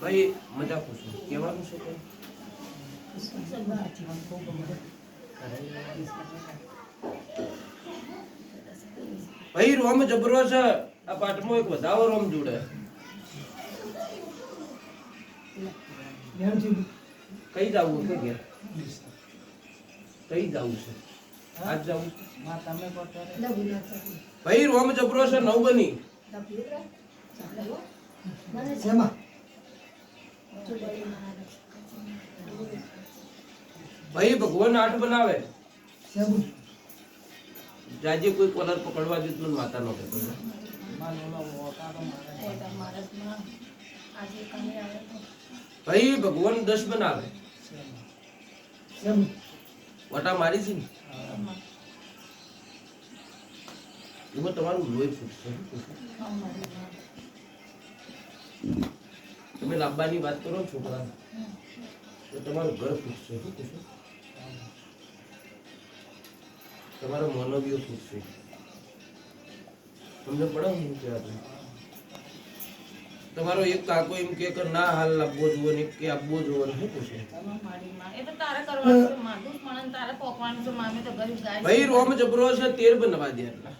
ભાઈ મજા પૂછો કેવાનું છે કઈ ભાઈ રોમ જબરો છે આ પાઠમાં એક વધાવો રોમ જોડે કઈ જાવું છે ઘેર કઈ જાવું છે આજ જાવું ભાઈ રોમ જબરો છે નવ બની ભાઈ ભગવાન આઠ બનાવે જાજે કોઈ કોલર પકડવા જેટલું માતા નો કે ભાઈ ભગવાન 10 બનાવે વટા મારી છે ને એમાં તમારું લોહી ફૂટશે તમે લાંબાની વાત કરો છોકરા તો તમારું ઘર ફૂટશે શું કહેશો તમારો માનવીય ફૂટશે તમને પડે હું કે આપણે તમારો એક કાકો એમ કે ના હાલ લાવવો જોવો ને કે આપવો જોવો ને શું કહેશે ભાઈ રોમ જબરો છે 13 બનવા દે એટલા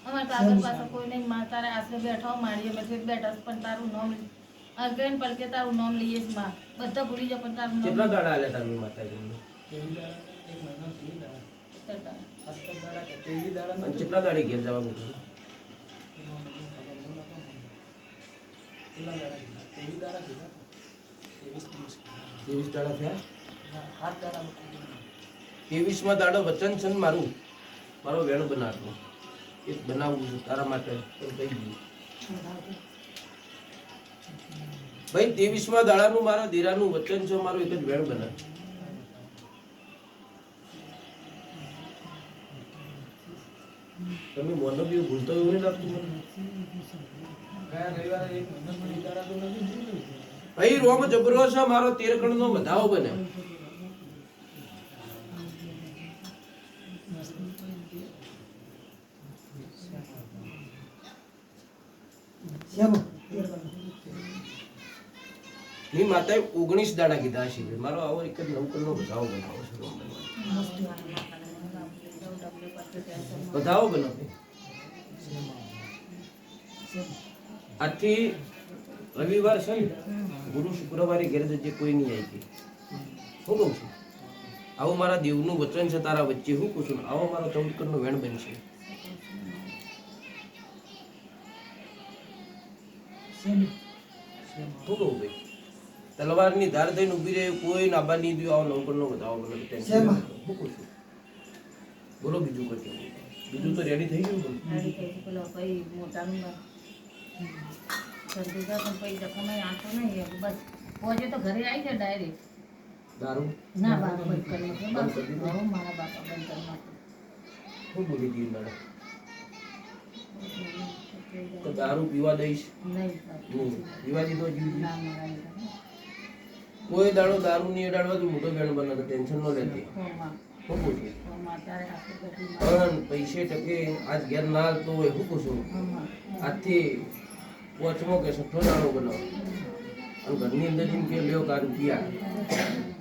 અમાર કાગળ પાસે કોઈ નહીં માં તારે આસરે બેઠો મારીએ મેં બેઠા પણ તારું નામ અગેન પડકે તારું નામ લઈએ છે માં બધા ભૂલી જા પણ તારું નામ કેટલા ગાડા આલે તારી માતાજીને કેટલા ગાડી ઘેર જવાનું છે 23 દાડા થયા 23માં દાડો વચન છે ને મારું મારો વેણ બનાવવું એક બનાવવું છે તારા માટે તો કહી દઉં ભાઈ 23માં દાડાનું મારા દીરાનું વચન છે મારું એક જ વેણ બનાવ તમે મોનો બી ભૂલતો એવું નહીં લાગતું મને ભાઈ રોમ જબરો છે મારો 13 કણનો વધાવો બને ની માતાએ 19 દાડા કીધા છે મારો આવો એક જ 9 કણનો વધાવો બનાવો છે વધાવો બનાવે આજથી રવિવાર છે ને ગુરુ શુક્રવારે ઘેર જજે કોઈ નહીં આવી હું કહું છું આવો મારા દેવનું વચન છે તારા વચ્ચે હું કહું છું આવો મારો 14 કણનો વેણ બનશે હું કહું ભાઈ તલવારની ધાર થઈને ઊભી રહે કોઈ નાબા નહીં દઉં આવો 9 કણનો વધાવો બનાવે ટેન્શન હું કહું છું બોલો બીજું કઈ બીજું તો રેડી થઈ ગયું રેડી થઈ પેલો ભાઈ મોટાનું સંદેશા પણ પૈસા કમાઈ આંખો નહીં બસ પહોંચે તો ઘરે આવી જાય ડાયરેક્ટ દારૂ ના બાપ બંધ કરી નાખે બસ મારા બાપા બંધ કરી નાખે હું બોલી હતી મેડમ તો દારૂ પીવા દઈશ નહીં પીવા દીધો જીવ ના મારા કોઈ દાડો દારૂ નહીં અડાડવાથી મોટો બેન બને તો ટેન્શન ન લેતી હું પૂછું પણ પૈસે ટકે આજ ઘેર ના હાલતો હોય હું પૂછું આજથી પોચમો કે 6 દાડો બનાવો અને ઘરની અંદર જેમ કે લ્યો કા રૂપિયા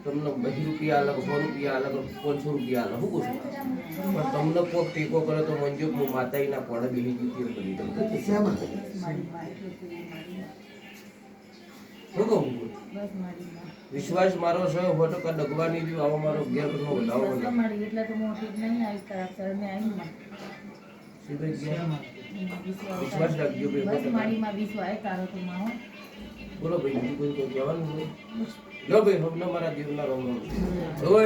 તમને 20 રૂપિયા અલગ 100 રૂપિયા અલગ 500 રૂપિયા અલગ હું પૂછું પણ તમને કોક ટેકો કરે તો મંજો હું માતાજીના પડે બેહી જીતી કરી દઉં હું કહું વિશ્વાસ મારો છે ફોટો કા ડગવાની જો આવો મારો ઘેર નો વધાવો મારી એટલે તો મોટી નહીં આવી કરાક્ટર ને આવી માં સીધે વિશ્વાસ રાખજો બસ મારી માં વિશ્વાસ તારો તો માં બોલો ભાઈ બીજું કોઈ કહેવાનું નહીં લો ભાઈ હમણાં મારા દેવના રોમ ઓય